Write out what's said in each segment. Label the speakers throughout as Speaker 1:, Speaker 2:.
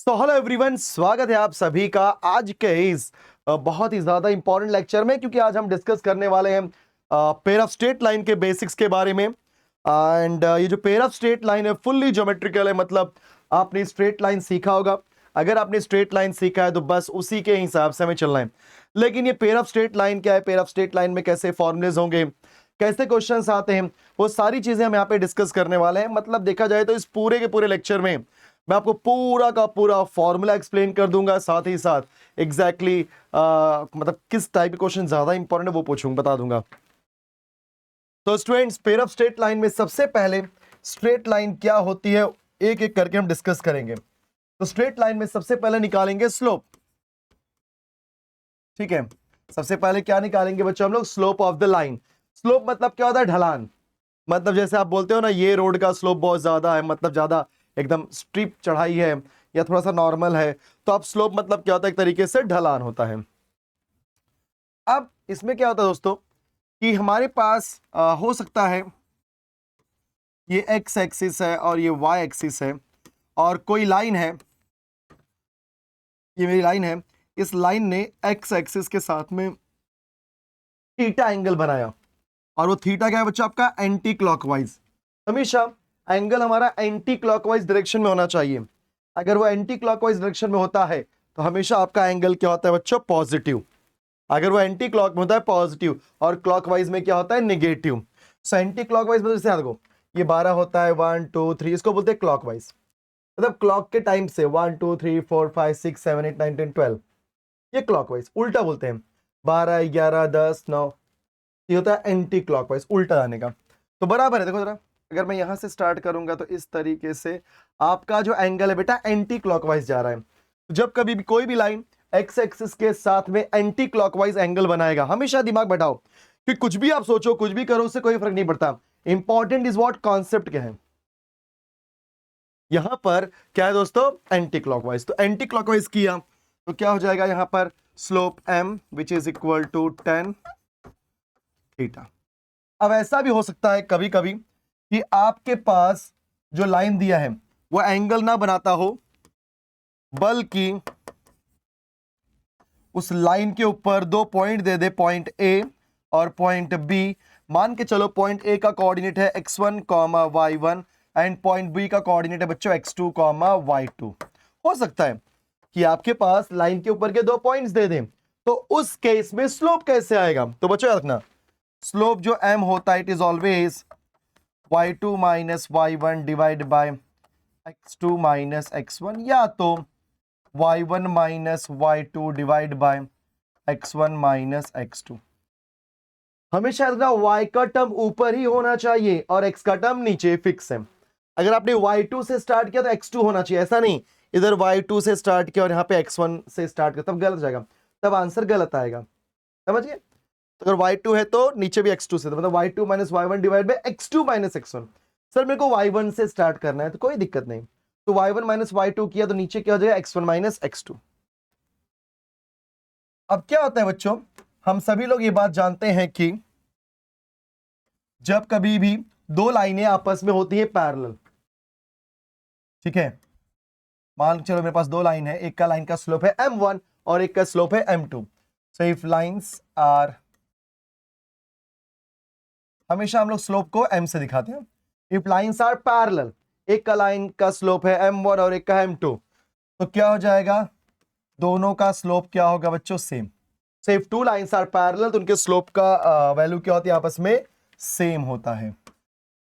Speaker 1: Hello everyone, स्वागत है आप सभी का आज के इस बहुत ही ज्यादा इंपॉर्टेंट लेक्चर में, क्योंकि आज हम डिस्कस करने वाले हैं पेयर ऑफ स्ट्रेट लाइन के बेसिक्स के बारे में। एंड ये जो पेयर ऑफ स्ट्रेट लाइन है फुल्ली ज्योमेट्रिकल है, मतलब आपने स्ट्रेट लाइन सीखा होगा। अगर आपने स्ट्रेट लाइन सीखा है तो बस उसी के हिसाब से हमें चलना है। लेकिन ये पेयर ऑफ स्ट्रेट लाइन क्या है, पेयर ऑफ स्ट्रेट लाइन में कैसे फॉर्मुलेज होंगे, कैसे क्वेश्चंस आते हैं, वो सारी चीजें हम यहाँ पे डिस्कस करने वाले हैं। मतलब देखा जाए तो इस पूरे के पूरे लेक्चर में मैं आपको पूरा का पूरा फॉर्मूला एक्सप्लेन कर दूंगा, साथ ही साथ एग्जैक्टली मतलब किस टाइप के क्वेश्चन ज्यादा इंपॉर्टेंट है वो पूछूंगा, बता दूंगा। तो students, pair of straight line में सबसे पहले स्ट्रेट लाइन क्या होती है एक एक करके हम डिस्कस करेंगे। तो स्ट्रेट लाइन में सबसे पहले निकालेंगे स्लोप। ठीक है, सबसे पहले क्या निकालेंगे बच्चों हम लोग? Slope of the line. Slope मतलब क्या होता है? ढलान। मतलब जैसे आप बोलते हो ना, ये रोड का स्लोप बहुत ज्यादा है, मतलब ज्यादा एकदम स्टीप चढ़ाई है या थोड़ा सा नॉर्मल है, तो अब स्लोप मतलब क्या होता है? एक तरीके से ढलान होता है। अब इसमें क्या होता है दोस्तों कि हमारे पास हो सकता है ये एक्स एक्सिस है और ये वाई एक्सिस है, और कोई लाइन है, ये मेरी लाइन है, इस लाइन ने एक्स एक्सिस के साथ में थीटा एंगल बनाया, और वो थीटा क्या है बच्चा? आपका एंटी क्लॉकवाइज। हमेशा एंगल हमारा एंटी क्लॉकवाइज डायरेक्शन में होना चाहिए। अगर वो एंटी क्लॉकवाइज डायरेक्शन में होता है तो हमेशा आपका एंगल क्या होता है बच्चों? पॉजिटिव। अगर वो एंटी क्लॉक में होता है पॉजिटिव, और क्लॉकवाइज में क्या होता है? नेगेटिव। सो एंटी क्लॉकवाइज मतलब जैसे देखो, ये 12 होता है, 1 2 3, इसको बोलते हैं क्लॉकवाइज। मतलब क्लॉक के टाइम से 1 2 3 4 5 6 7 8 9 10 12, ये क्लॉकवाइज। उल्टा बोलते हैं 12 11 10 9, ये होता है एंटी क्लॉकवाइज, उल्टा जाने का। तो बराबर है, देखो जरा, अगर मैं यहां से स्टार्ट करूंगा तो इस तरीके से आपका जो एंगल है बेटा एंटी क्लॉकवाइज जा रहा है। तो जब कभी भी कोई भी लाइन एक्स एक्सिस के साथ में एंटी क्लॉकवाइज एंगल बनाएगा, हमेशा दिमाग बैठाओ कि कुछ भी आप सोचो, कुछ भी करो, उससे कोई फर्क नहीं पड़ता। इंपॉर्टेंट इज व्हाट, कॉन्सेप्ट क्या है। यहां पर क्या है दोस्तों? Anti clockwise. तो एंटी क्लॉकवाइज किया तो क्या हो जाएगा यहां पर? Slope m which is equal to 10 theta. अब ऐसा भी हो सकता है कभी कभी कि आपके पास जो लाइन दिया है वो एंगल ना बनाता हो, बल्कि उस लाइन के ऊपर दो point they they, point A और पॉइंट बी। मान के चलो पॉइंट ए का कोऑर्डिनेट है x1 y1 and point B का कोऑर्डिनेट है बच्चों x2 y2। हो सकता है कि आपके पास लाइन के ऊपर के दो पॉइंट्स दे दें, तो उस केस में स्लोप कैसे आएगा? तो बच्चों याद रखना, स्लोप जो m होता है it is always y2 minus y1 divide by x2 minus x1, या तो y1 minus y2 divide by x1 minus x2। हमेशा याद रखना y का टर्म ऊपर ही होना चाहिए और x का टर्म नीचे, फिक्स है। अगर आपने y2 से स्टार्ट किया तो x2 होना चाहिए, ऐसा नहीं इधर y2 से स्टार्ट किया और यहाँ पे x1 से स्टार्ट किया, तब गलत जाएगा, तब आंसर गलत आएगा। समझ गए? तो अगर y2 है तो नीचे भी x2 से, तो मतलब y2 minus y1 divide by x2 minus x1। Sir मेरे को y1 से स्टार्ट करना है तो कोई दिक्कत नहीं, तो y1 माइनस y2 किया तो नीचे क्या हो जाएगा? x1 minus x2। अब क्या होता है बच्चों, हम सभी लोग ये बात जानते हैं कि जब कभी भी दो लाइनें आपस में होती है पैरेलल, ठीक है, मान चलो मेरे पास दो लाइन है, एक का लाइन का स्लोप है m1 और एक का स्लोप है m2। So if lines are, हमेशा हम लोग स्लोप को m से दिखाते हैं। इफ लाइंस आर पैरेलल, एक का लाइन का स्लोप है m1 और एक का m2, तो क्या हो जाएगा? दोनों का स्लोप क्या होगा बच्चों? Same. So if two lines are parallel तो उनके स्लोप का वैल्यू क्या होती है? आपस में सेम होता है।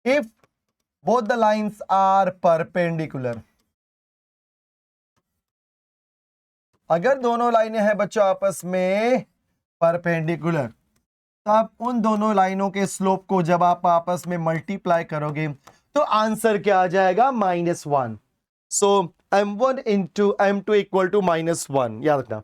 Speaker 1: If both the lines are perpendicular, अगर दोनों लाइनें हैं बच्चों आपस में परपेंडिकुलर, तो आप उन दोनों लाइनों के स्लोप को जब आप आपस में मल्टीप्लाई करोगे तो आंसर क्या आ जाएगा? -1। So m1 into m2 equal to -1। याद रखना,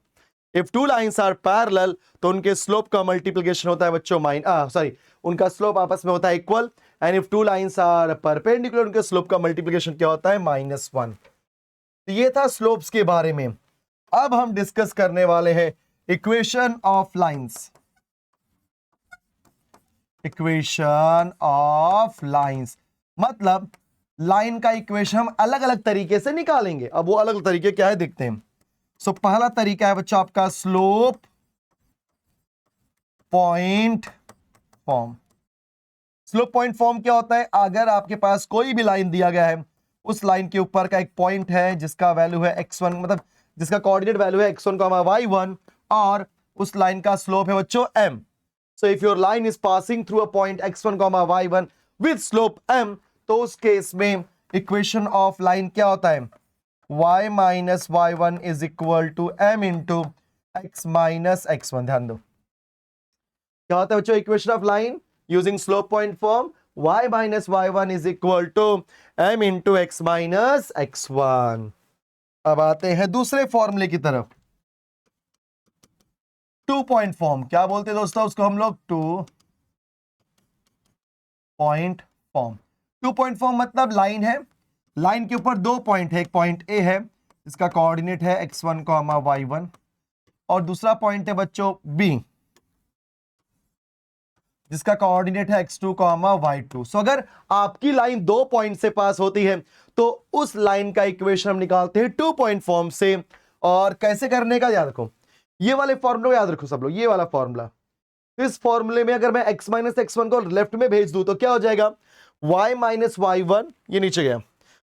Speaker 1: if two lines are parallel तो उनके स्लोप का मल्टीप्लिकेशन होता है बच्चों उनका स्लोप आपस में होता है equal, and if two lines are perpendicular उनके स्लोप का मल्टीप्लिकेशन क्या होता है? -1। तो ये था स्लोप्स के बारे में। अब हम डिस्कस करने वाले हैं equation of lines. Equation of lines मतलब लाइन का इक्वेशन हम अलग अलग तरीके से निकालेंगे। अब वो अलग अलग तरीके क्या है देखते हैं। सो पहला तरीका है बच्चों आपका slope point form. Slope point form क्या होता है, अगर आपके पास कोई भी लाइन दिया गया है, उस लाइन के ऊपर का एक पॉइंट है जिसका वैल्यू है x1, मतलब जिसका कोऑर्डिनेट वैल्यू है x1, y1, और उस लाइन का स्लोप है बच्चों m। So if your line is passing through a point x1, y1 with slope m, तो उस केस में इक्वेशन ऑफ लाइन क्या होता है, y minus y1 is equal to m into x minus x1। ध्यान दो क्या होता है बच्चों, equation of line using slope point form, y minus y1 is equal to m into x minus x1। अब आते हैं दूसरे फॉर्मूले की तरफ, 2 पॉइंट फॉर्म। क्या बोलते हैं दोस्तों उसको हम लोग, 2 पॉइंट फॉर्म। 2 पॉइंट फॉर्म मतलब लाइन है, लाइन के ऊपर 2 पॉइंट है, एक पॉइंट A है इसका कोऑर्डिनेट है x1, y1, और दूसरा पॉइंट है बच्चों B जिसका कोऑर्डिनेट है x2, y2। सो अगर आपकी लाइन 2 पॉइंट से पास होती है तो उस लाइन का इक्वेशन हम निकालते हैं 2 पॉइंट फॉर्म से। और कैसे करने का याद रखो, ये वाले फॉर्मूला याद रखो सब लोग, ये वाला फॉर्मूला। इस फॉर्मूले में अगर मैं x माइनस x1 को लेफ्ट में भेज दूं तो क्या हो जाएगा, y माइनस y1, ये नीचे गया,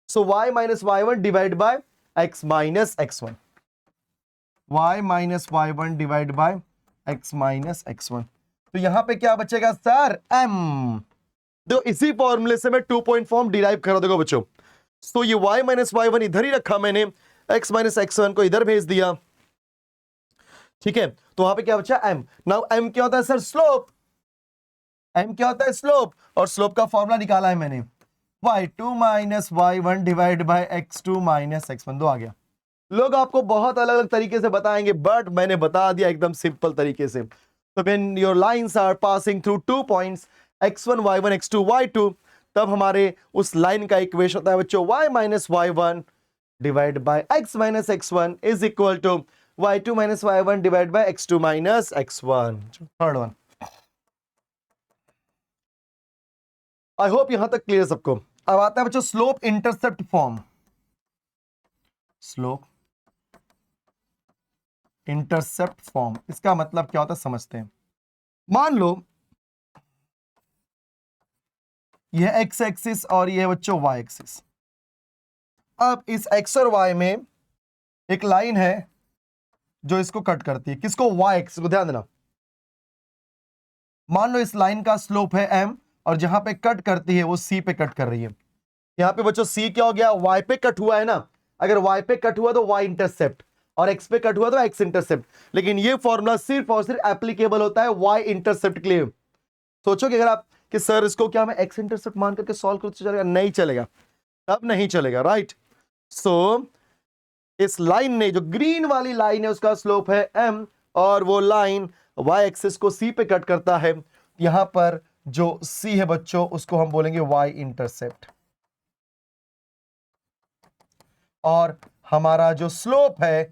Speaker 1: सो y minus y1 divide by x minus x1, y minus y1 divide by x minus x1। तो यहां पे क्या बचेगा सर, m। तो इसी फॉर्मूले से मैं 2 पॉइंट फॉर्म डिराइव करा दूंगा बच्चों। तो ये y माइनस y1 इधर ही रखा मैंने, x माइनस x1 को इधर भेज दिया, ठीक है। तो वहां पे क्या बचा, m। नाउ m क्या होता है सर, स्लोप। m क्या होता है, स्लोप, और स्लोप का फॉर्मूला निकाला है मैंने, y2 minus y1 divide by x2 minus x1। दो आ गया। लोग आपको बहुत अलग अलग तरीके से बताएंगे, बट मैंने बता दिया एकदम सिंपल तरीके से। तो when your lines are passing through 2 points x1, y1, x2, y2, तब हमारे उस लाइन का इक्वेशन होता है बच्चों y minus y1 divide by x minus x1 is equal to y2 minus y1 divide by x2 minus x1। Third one, I hope यहां तक clear सबको। अब आता है बच्चों slope intercept form. Slope intercept form, इसका मतलब क्या होता है समझते हैं। मान लो यह एक्स एक्सिस और यह बच्चों वाई एक्सिस। अब इस एक्स और वाई में एक लाइन है जो इसको कट करती है, किसको, वाई एक्सिस को। ध्यान देना, मान लो इस लाइन का स्लोप है m और जहां पे कट करती है वो c पे कट कर रही है। यहां पे बच्चों c क्या हो गया, y पे कट हुआ है ना, अगर y पे कट हुआ तो y इंटरसेप्ट, और x पे कट हुआ तो x इंटरसेप्ट। लेकिन ये फॉर्मूला सिर्फ और सिर्फ एप्लीकेबल होता है y इंटरसेप्ट के लिए। सोचो कि अगर आप कि सर इसको क्या मैं x इंटरसेप्ट मान करके सॉल्व कर चलेगा, नहीं चलेगा, तब नहीं चलेगा, राइट। सो इस लाइन ने, जो ग्रीन वाली लाइन है उसका स्लोप है m, और वो लाइन y एक्सिस को c पे कट करता है। यहां पर जो c है बच्चों उसको हम बोलेंगे y इंटरसेप्ट, और हमारा जो स्लोप है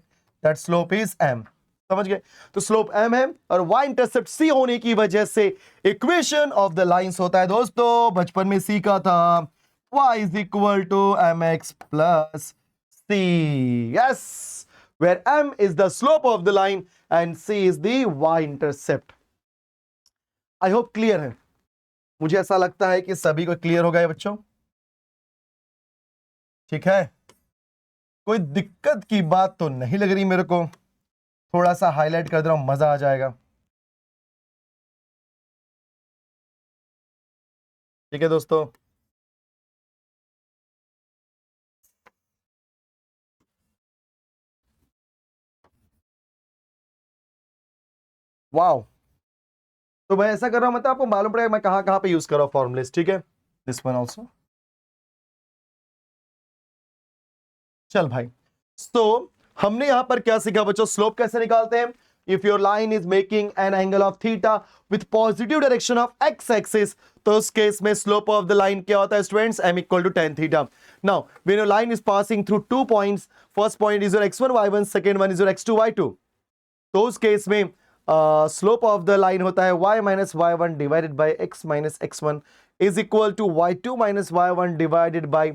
Speaker 1: दैट स्लोप इज m। समझ गए, तो स्लोप m है और y इंटरसेप्ट c होने की वजह से इक्वेशन ऑफ द लाइंस होता है दोस्तों, बचपन में सीखा था, y is equal to mx plus c। Yes, where m is the slope of the line and c is the y intercept। I hope clear है, मुझे ऐसा लगता है कि सभी को क्लियर हो गया बच्चों, ठीक है। कोई दिक्कत की बात तो नहीं लग रही मेरे को, थोड़ा सा हाईलाइट कर दे रहा हूं, मजा आ जाएगा, ठीक है दोस्तों। वाओ, तो मैं ऐसा कर रहा हूं, मतलब आपको मालूम पड़ेगा मैं कहां कहां पे यूज कर रहा हूं फॉर्मुलेस, ठीक है। दिस वन ऑल्सो, चल भाई। तो हमने यहां पर क्या सीखा बच्चों, स्लोप कैसे निकालते हैं। If your line is making an angle of theta with positive direction of x axis, तो उस केस में स्लोप ऑफ द लाइन क्या होता है students, m equal to tan theta. Now when your line is passing through 2 points, first point is your x1 y1, second one is your x2 y2, तो उस case में slope of the line होता है y minus y1 divided by x minus x1 is equal to y2 minus y1 divided by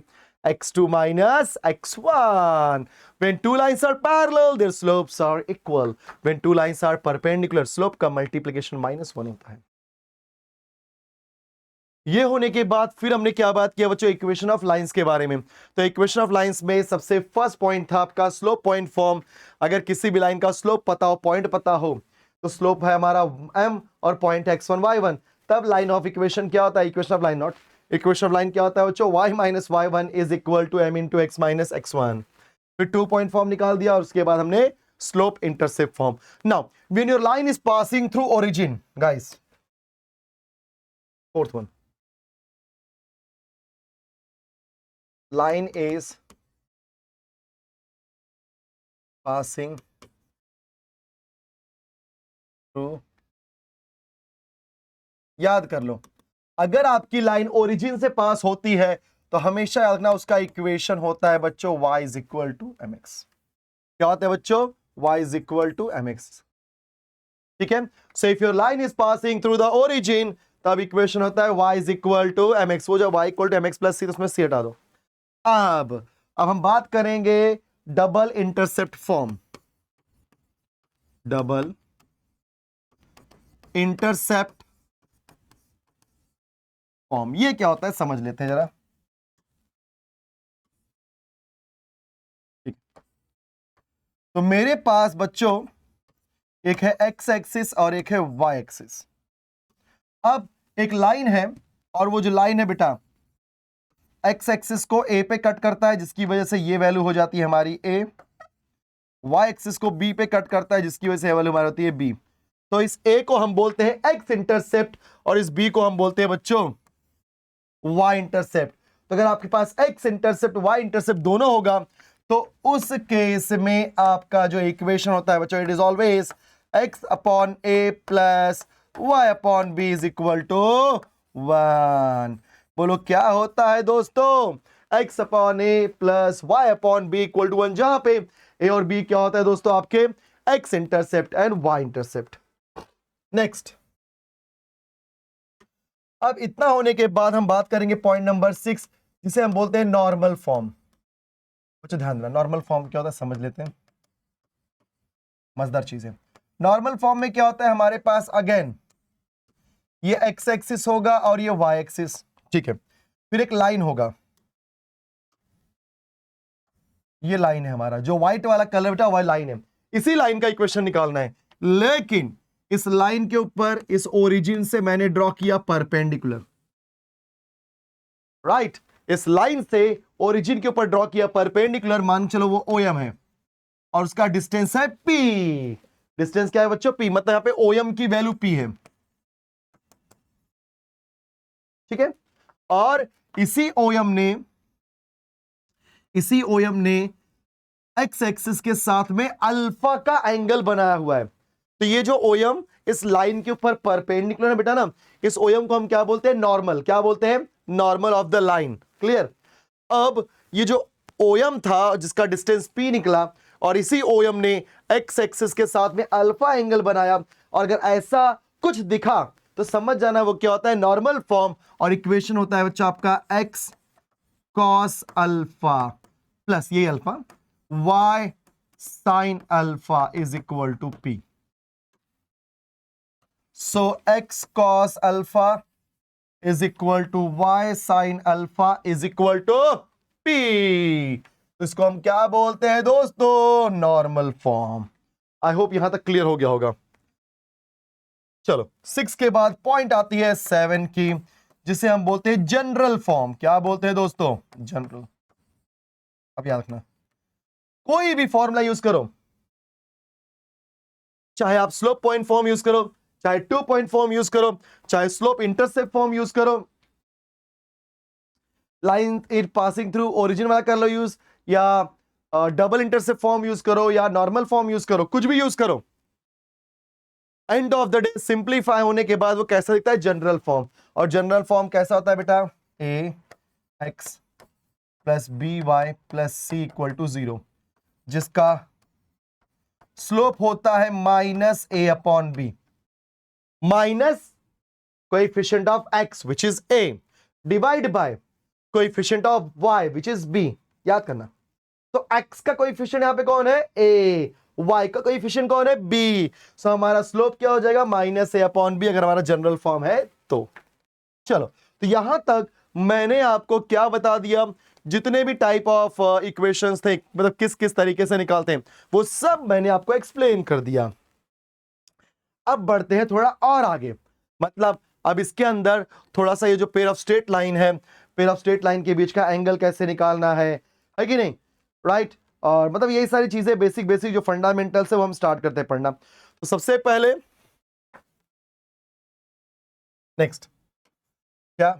Speaker 1: x2 minus x1. When two lines are parallel, their slopes are equal. When two lines are perpendicular, slope का multiplication -1 होता है. ये होने के बाद फिर हमने क्या बात किया बच्चों, इक्वेशन ऑफ लाइंस के बारे में. तो इक्वेशन ऑफ लाइंस में सबसे फर्स्ट पॉइंट था आपका स्लोप पॉइंट फॉर्म. अगर किसी भी लाइन का स्लोप पता हो, पॉइंट पता हो, तो स्लोप है हमारा m और पॉइंट x1 y1, तब लाइन ऑफ इक्वेशन क्या होता है, equation of line, not equation of line क्या होता है बच्चों, y minus y1 is equal to m into x minus x1. फिर 2 पॉइंट फॉर्म निकाल दिया और उसके बाद हमने slope intercept form. Now when your line is passing through origin, guys, fourth one, line is passing through, याद कर लो, अगर आपकी लाइन ओरिजिन से पास होती है तो हमेशा याद रखना उसका इक्वेशन होता है बच्चों y is equal to mx. क्या होता है बच्चों, y is equal to mx. ठीक है. So if your line is passing through the origin, तब इक्वेशन होता है y is equal to mx. वो जो y equal to mx plus c, उसमें c हटा दो. अब हम बात करेंगे double intercept form. Double intercept form ये क्या होता है समझ लेते हैं जरा. ठीक, तो मेरे पास बच्चों एक है x एक्सिस और एक है y एक्सिस. अब एक लाइन है और वो जो लाइन है बेटा x एक्सिस को a पे कट करता है, जिसकी वजह से ये वैल्यू हो जाती है हमारी a. y एक्सिस को b पे कट करता है, जिसकी वजह से वैल्यू हमारी होती है b. तो इस a को हम बोलते हैं x इंटरसेप्ट और इस b को हम बोलते हैं बच्चों y इंटरसेप्ट. तो अगर आपके पास x इंटरसेप्ट y इंटरसेप्ट दोनों होगा तो उस केस में आपका जो इक्वेशन होता है बच्चों, it is always x upon a plus y upon b is equal to 1. बोलो क्या होता है दोस्तों, x upon A plus Y upon B equal to 1, जहां पे a और b क्या होता है दोस्तों आपके x intercept and y intercept. Next, अब इतना होने के बाद हम बात करेंगे पॉइंट नंबर 6, जिसे हम बोलते हैं नॉर्मल फॉर्म. कुछ ध्यान देना, नॉर्मल फॉर्म क्या होता है समझ लेते हैं, मजेदार चीज है. नॉर्मल फॉर्म में क्या होता है हमारे पास, अगेन ये x एक्सिस होगा और ये y एक्सिस. ठीक है. फिर एक लाइन होगा, ये लाइन है हमारा, जो व्हाइट वाला कलर बेटा वह लाइन है. इसी लाइन का इक्वेशन निकालना है, लेकिन इस लाइन के ऊपर इस ओरिजिन से मैंने ड्रॉ किया परपेंडिकुलर. राइट, इस लाइन से ओरिजिन के ऊपर ड्रॉ किया परपेंडिकुलर. मान चलो वो OM है और उसका डिस्टेंस है P. डिस्टेंस क्या है बच्चों, P. मतलब यहां पे OM की वैल्यू P है. ठीक है. और इसी OM ने x एक्सिस के साथ में अल्फा का एंगल बनाया हुआ है. तो ये जो OM इस लाइन के ऊपर परपेंडिकुलर है बेटा ना, इस OM को हम क्या बोलते हैं, नॉर्मल. क्या बोलते हैं, normal of the line. Clear. अब ये जो OM था जिसका डिस्टेंस P निकला और इसी OM ने x एक्सिस के साथ में अल्फा एंगल बनाया, और अगर ऐसा कुछ दिखा तो समझ जाना वो क्या होता है, नॉर्मल फॉर्म. और इक्वेशन होता है बच्चा आपका x cos अल्फा प्लस ये alpha y sin alpha is equal to p. So x cos alpha is equal to y sin alpha is equal to p. तो इसको हम क्या बोलते हैं दोस्तों, नॉर्मल फॉर्म. आई होप यहां तक क्लियर हो गया होगा. चलो 6 के बाद पॉइंट आती है 7 की, जिसे हम बोलते हैं जनरल फॉर्म. क्या बोलते हैं दोस्तों, जनरल. अब याद रखना, कोई भी फॉर्मूला यूज करो, चाहे आप स्लोप पॉइंट फॉर्म यूज करो, चाहे 2 पॉइंट फॉर्म यूज करो, चाहे स्लोप इंटरसेप्ट फॉर्म यूज करो, line it passing through origin वाला कर लो यूज, या डबल इंटरसेप्ट फॉर्म यूज करो, या नॉर्मल फॉर्म यूज करो, कुछ भी यूज करो, end of the day simplify होने के बाद वो कैसा दिखता है, जनरल फॉर्म. और जनरल फॉर्म कैसा होता है बेटा, ax plus by plus c equal to 0, जिसका स्लोप होता है minus a upon b, minus coefficient of x which is a, divide by coefficient of y which is b। याद करना, तो x का कोएफिशिएंट यहां पे कौन है, a, y का कोएफिशिएंट कौन है, b। सो हमारा स्लोप क्या हो जाएगा, -a/b, अगर हमारा जनरल फॉर्म है तो। चलो, तो यहां तक मैंने आपको क्या बता दिया, जितने भी टाइप ऑफ इक्वेशंस थे, मतलब किस किस तरीके से निकालते हैं, वो सब मैंने आपको एक्सप्लेन कर दिया। अब बढ़ते हैं थोड़ा और आगे, मतलब अब इसके अंदर थोड़ा सा ये जो पेयर ऑफ स्ट्रेट लाइन है, पेयर ऑफ स्ट्रेट लाइन के बीच का एंगल कैसे निकालना है कि नहीं, राइट। और मतलब यही सारी चीजें बेसिक बेसिक जो फंडामेंटल्स है वो हम स्टार्ट करते हैं पढ़ना। तो सबसे पहले नेक्स्ट क्या,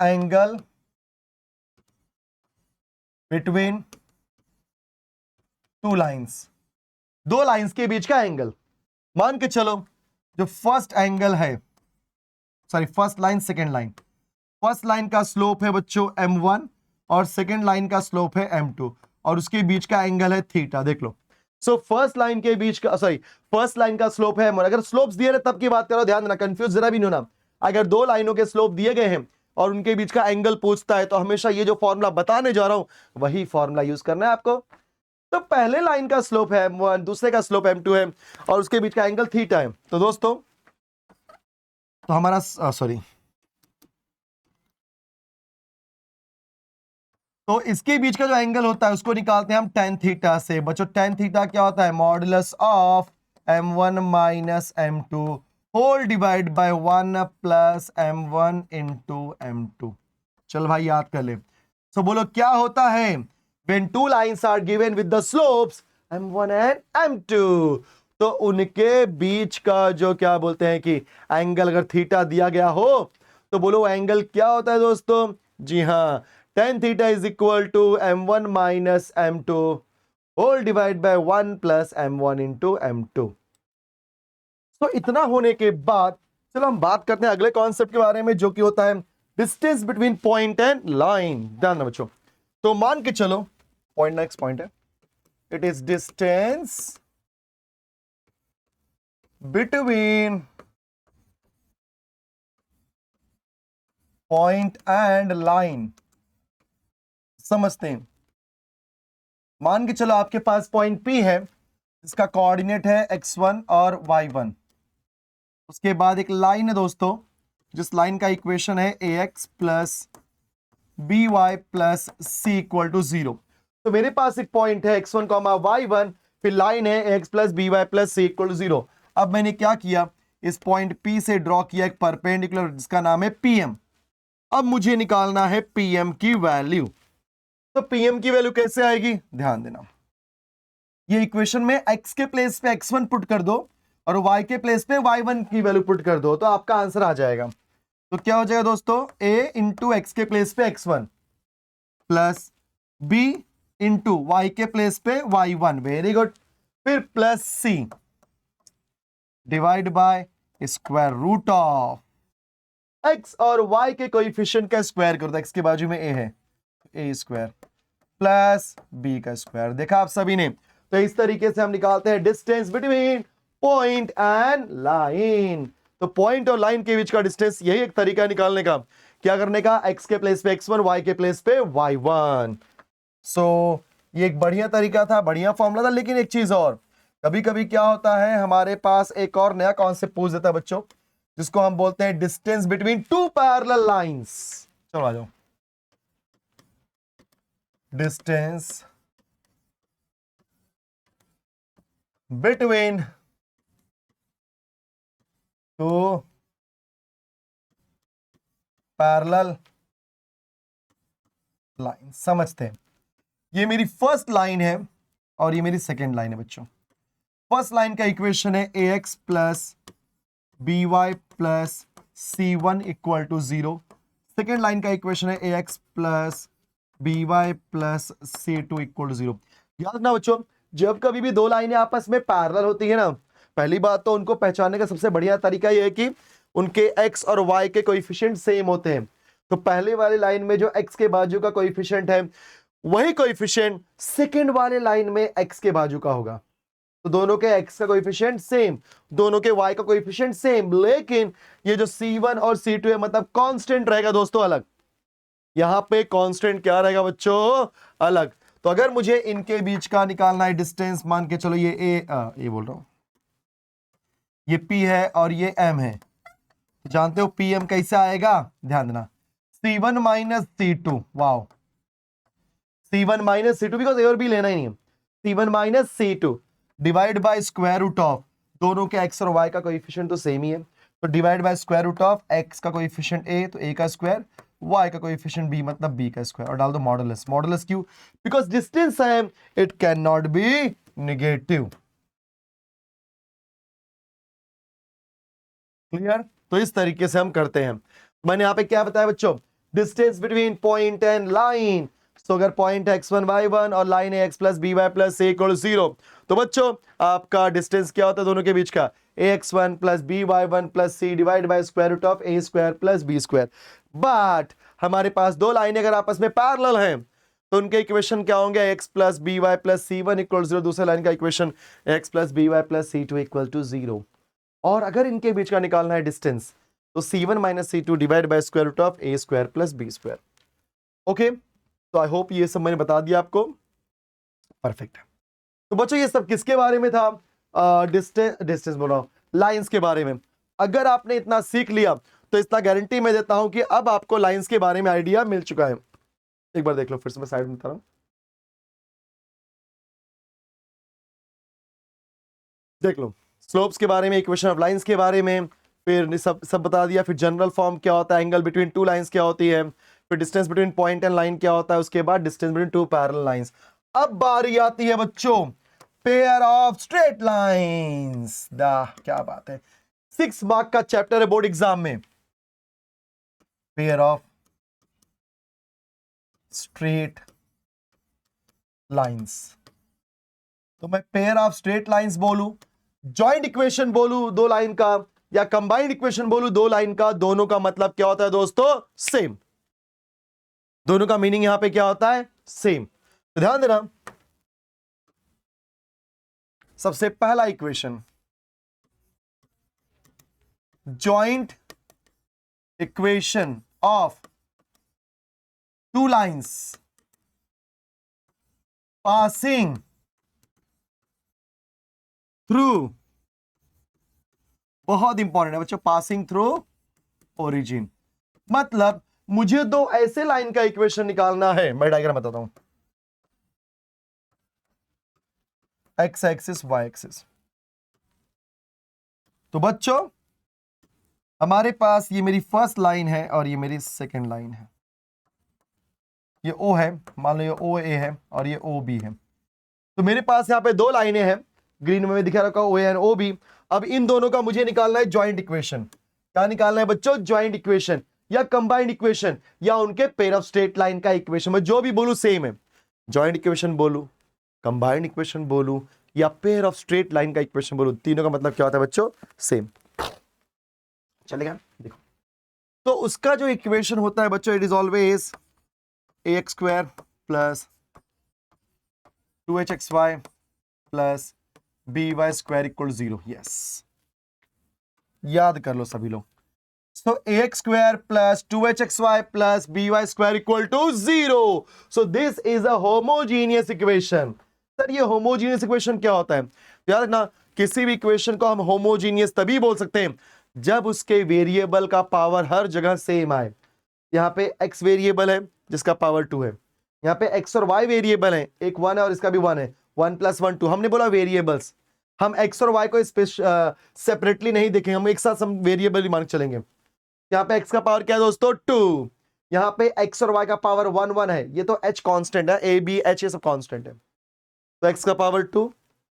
Speaker 1: एंगल बिटवीन टू लाइंस, दो लाइंस के बीच का एंगल। मान के चलो जो फर्स्ट एंगल है, sorry first line second line, first line का स्लोप है बच्चों m1 और सेकेंड लाइन का स्लोप है m2 और उसके बीच का एंगल है थीटा। देख लो, सो फर्स्ट लाइन के बीच का, सॉरी फर्स्ट लाइन का स्लोप है m1। अगर स्लोप्स दिए रहे तब की बात करो, ध्यान देना, कंफ्यूज जरा भी नहीं होना। अगर दो लाइनों के स्लोप दिए गए हैं और उनके बीच का एंगल पूछता है तो हमेशा ये जो फॉर्मूला बताने जा रहा हूं वही फॉर्मूला यूज करना है आपको। तो पहले लाइन का स्लोप है m1, दूसरे का स्लोप m2 है और उसके बीच का एंगल थीटा है। तो दोस्तों, तो हमारा सॉरी, तो इसके बीच का जो एंगल होता है उसको निकालते हैं हम tan थीटा से। बच्चों tan थीटा क्या होता है, modulus of m1 minus m2 whole divide by 1 plus m1 into m2। चल भाई याद कर ले। सो बोलो क्या होता है, when two lines are given with the slopes m1 and m2, तो उनके बीच का जो क्या बोलते हैं कि एंगल अगर थीटा दिया गया हो तो बोलो एंगल क्या होता है दोस्तों, जी हां, tan theta is equal to m1 minus m2 whole divide by 1 plus m1 into m2। तो इतना होने के बाद चलो हम बात करते हैं अगले कॉन्सेप्ट के बारे में, जो कि होता है distance between point and line. ध्यान रखो बच्चों, तो मान के चलो पॉइंट, नेक्स्ट पॉइंट है, it is distance between point and line. समझते हैं, मान के चलो आपके पास पॉइंट P है जिसका कोऑर्डिनेट है x1 और y1। उसके बाद एक लाइन है दोस्तों, जिस लाइन का इक्वेशन है ax plus by plus c equal to 0। तो मेरे पास एक पॉइंट है x1 y1, फिर लाइन है ax plus by plus c equal to 0। अब मैंने क्या किया, इस पॉइंट P से ड्रॉ किया एक परपेंडिकुलर जिसका नाम है PM। अब मुझे निकालना है PM की वैल्यू। तो PM की वैल्यू कैसे आएगी, ध्यान देना, ये इक्वेशन में x के प्लेस पे x1 पुट कर दो और y के प्लेस पे y1 की वैल्यू पुट कर दो तो आपका आंसर आ जाएगा। तो क्या हो जाएगा दोस्तों, a इंटू एक्स के प्लेस पे x1 plus b into Y के प्लेस पे y1, वेरी गुड, फिर plus c divide by square root of x और y के कोएफिशिएंट का स्क्वायर कर दो। x के बाजू में a है, a स्क्वायर प्लस b का स्क्वायर। देखा आप सभी ने, तो इस तरीके से हम निकालते हैं distance between point and line. तो पॉइंट और लाइन के बीच का डिस्टेंस, यही एक तरीका है निकालने का, क्या करने का, x के प्लेस पे x1, y के प्लेस पे y1। सो ये एक बढ़िया तरीका था, बढ़िया फॉर्मूला था। लेकिन एक चीज और, कभी कभी क्या होता है, हमारे पास एक और नया कॉन्सेप्ट पूछ देता है बच्चों, जिसको हम बोलते हैं distance between two parallel lines. चलो आ जाओ, distance between two parallel line. समझते हैं, ये मेरी फर्स्ट लाइन है और ये मेरी सेकेंड लाइन है बच्चों। फर्स्ट लाइन का इक्वेशन है ax plus by plus c1 equal to 0। Second line का इक्वेशन है ax plus by plus c2 equal to 0। याद रखना बच्चों, जब कभी भी दो लाइनें आपस में पैरेलल होती है ना, पहली बात तो उनको पहचानने का सबसे बढ़िया तरीका यह है कि उनके x और y के कोएफिशिएंट सेम होते हैं। तो पहले वाली लाइन में जो x के बाजू का कोएफिशिएंट है वही कोएफिशिएंट सेकंड वाले लाइन में x के बाजू का होगा। तो दोनों के x का कोएफिशिएंट सेम, दोनों के y का कोएफिशिएंट सेम, लेकिन ये जो C1 और C2 है मतलब कांस्टेंट रहेगा दोस्तों अलग। यहां पे कांस्टेंट क्या रहेगा बच्चों? अलग। तो अगर मुझे इनके बीच का निकालना है डिस्टेंस, मान के चलो ये ए बोल रहा हूं, ये P है और ये M है, तो जानते हो PM कैसे आएगा? ध्यान देना, C1 minus C2, wow, C1 minus C2, because A और बी लेना ही नहीं है, C1 minus C2 divide by square root of, दोनों के x और y का कोएफिशिएंट तो सेम ही है, तो divide by square root of x का कोएफिशिएंट a, तो a का स्क्वायर, y का कोएफिशिएंट b मतलब b का स्क्वायर, और डाल दो मॉडुलस। मॉडुलस क्यों? बिकॉज डिस्टेंस है, it can not be negative. Clear? तो इस तरीके से हम करते हैं। मैंने यहां पे क्या बताया बच्चों? Distance between point and line. तो अगर पॉइंट है x1 y1 और लाइन है x plus B Y plus A equal 0, तो बच्चों आपका डिस्टेंस क्या होता है दोनों के बीच का? ax1 plus B Y one plus C divide by square root of A square plus B square. But हमारे पास दो लाइनें अगर आपस में पैरेलल हैं तो उनके इक्वेशन क्या होंगे? x plus B Y plus C one equal 0, दूसरे लाइन का equation x plus B Y plus C two equal to 0। और अगर इनके बीच का निकालना है डिस्टेंस, तो C1 minus C2 divide by square root of A square plus B square. Okay, तो आई होप ये सब मैंने बता दिया आपको। परफेक्ट। तो बच्चों ये सब किसके बारे में था? डिस्टेंस बोल रहा हूं, लाइंस के बारे में। अगर आपने इतना सीख लिया तो इतना गारंटी मैं देता हूं कि अब आपको लाइंस के बारे में आइडिया मिल चुका है। एक बार देख लो, फिर से मैं साइड में बता रहा हूं, देख लो। स्लोप्स के बारे में, इक्वेशन ऑफ लाइंस के बारे में, फिर सब बता दिया। फिर जनरल फॉर्म क्या होता है, एंगल बिटवीन टू लाइंस क्या होती है, फिर distance between point and line क्या होता है, उसके बाद distance between two parallel lines. अब बारी आती है बच्चों पेयर ऑफ स्ट्रेट लाइंस। क्या बात है, 6 मार्क का चैप्टर है बोर्ड एग्जाम में, पेयर ऑफ स्ट्रेट लाइंस। तो मैं पेयर ऑफ स्ट्रेट लाइंस बोलूं, जॉइंट इक्वेशन बोलूं दो लाइन का, या कंबाइंड इक्वेशन बोलूं दो लाइन का, दोनों का मतलब क्या होता है दोस्तों? सेम। दोनों का मीनिंग यहां पे क्या होता है? सेम। तो ध्यान देना, सबसे पहला equation, joint equation of two lines passing through, बहुत इंपॉर्टेंट है बच्चों, पासिंग थ्रू ओरिजिन। मतलब मुझे दो ऐसे लाइन का इक्वेशन निकालना है, मैं डायग्राम बताता हूं, एक्स एक्सिस वाई एक्सिस। तो बच्चों हमारे पास ये मेरी फर्स्ट लाइन है और ये मेरी सेकंड लाइन है, ये ओ है, मान लो ये ओ ए है और ये ओ बी है। तो मेरे पास यहां पे दो लाइनें हैं, ग्रीन में दिखा रखा ओ ए एंड ओ बी। अब इन दोनों का मुझे निकालना है जॉइंट इक्वेशन। क्या निकालना है बच्चों? जॉइंट इक्वेशन या कंबाइंड इक्वेशन या उनके पेयर ऑफ स्ट्रेट लाइन का इक्वेशन। मैं जो भी बोलूं सेम है, जॉइंट इक्वेशन बोलूं, कंबाइंड इक्वेशन बोलूं या पेयर ऑफ स्ट्रेट लाइन का इक्वेशन बोलूं, तीनों का मतलब क्या होता है बच्चों? सेम। चलेगा? देखो, तो उसका जो इक्वेशन होता है बच्चों, it is always ax square plus 2hxy plus by square equal 0। Yes, याद कर लो सभी लोग। So ax square plus 2hxy plus by square equal to 0. So this is a homogeneous equation. Sir ये homogeneous equation क्या होता है? याद रखना, किसी भी इक्वेशन को हम homogeneous तभी बोल सकते हैं जब उसके वेरिएबल का पावर हर जगह सेम आए। यहाँ पे x वेरिएबल है जिसका पावर 2 है, यहाँ पे x और y वेरिएबल है, एक 1 है और इसका भी 1 है, 1 + 1 2। हमने बोला वेरिएबल्स, हम x और y को सेपरेटली नहीं देखेंगे, हम एक साथ हम वेरिएबल ही मान के चलेंगे। यहाँ पे x का पावर क्या है दोस्तों? 2। यहाँ पे x और y का पावर 1 1 है, ये तो h कांस्टेंट है, a b h ये सब कांस्टेंट है। तो x का पावर 2,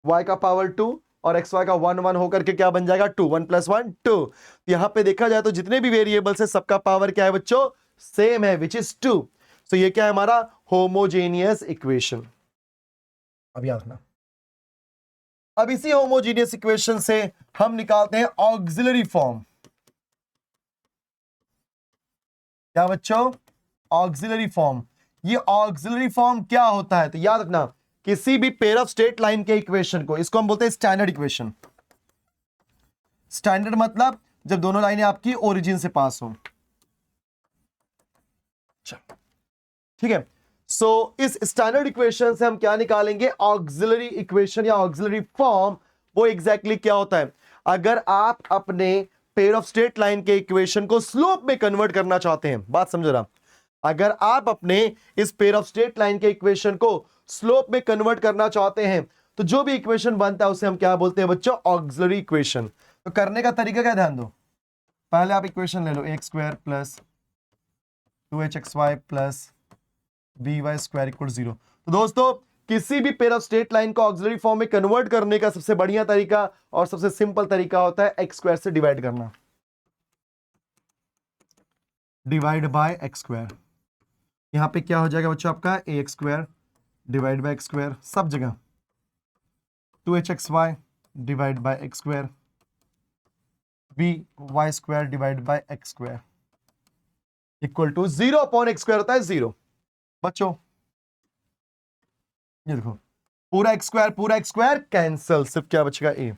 Speaker 1: y का पावर 2 और xy का 1 1 होकर के क्या बन जाएगा? 2। 1 + 1 2। यहाँ पे देखा जाए तो जितने भी वेरिएबल्स है सबका पावर क्या है बच्चों? सेम है, विच इज 2। सो ये क्या है हमारा? Homogeneous equation. अब याद रखना, अब इसी होमोजेनियस इक्वेशन से हम निकालते हैं ऑक्सिलरी फॉर्म। क्या बच्चों? Auxiliary form. ये ऑक्सिलरी फॉर्म क्या होता है? तो याद रखना किसी भी पेयर ऑफ स्ट्रेट लाइन के इक्वेशन को, इसको हम बोलते हैं स्टैंडर्ड इक्वेशन। स्टैंडर्ड मतलब जब दोनों लाइनें आपकी ओरिजिन से पास हो। ठीक है, सो इस स्टैंडर्ड इक्वेशन से हम क्या निकालेंगे, ऑक्सिलरी इक्वेशन या ऑक्सिलरी फॉर्म। वो एग्जैक्टली क्या होता है, अगर आप अपने पेयर ऑफ स्ट्रेट लाइन के इक्वेशन को स्लोप में कन्वर्ट करना चाहते हैं, बात समझ रहा, अगर आप अपने इस पेयर ऑफ स्ट्रेट लाइन के इक्वेशन को स्लोप में कन्वर्ट करना चाहते हैं तो जो भी इक्वेशन बनता है उसे हम क्या बोलते हैं बच्चों, ऑक्सिलरी इक्वेशन। तो करने का तरीका क्या, ध्यान दो, पहले आप इक्वेशन ले लो, X square plus 2hxy plus by square equal 0। तो दोस्तों किसी भी पेयर ऑफ स्ट्रेट लाइन को ऑक्सिलरी फॉर्म में कन्वर्ट करने का सबसे बढ़िया तरीका और सबसे सिंपल तरीका होता है एक्स स्क्वायर से डिवाइड करना, डिवाइड बाय एक्स स्क्वायर। यहां पे क्या हो जाएगा बच्चों आपका A X square divide by X square, सब जगह 2hxy divide by X square by square divide by X square equal to 0 upon X square होता है 0। बच्चों ये देखो, पूरा एक्स स्क्वायर कैंसिल, सिर्फ क्या बचेगा ए,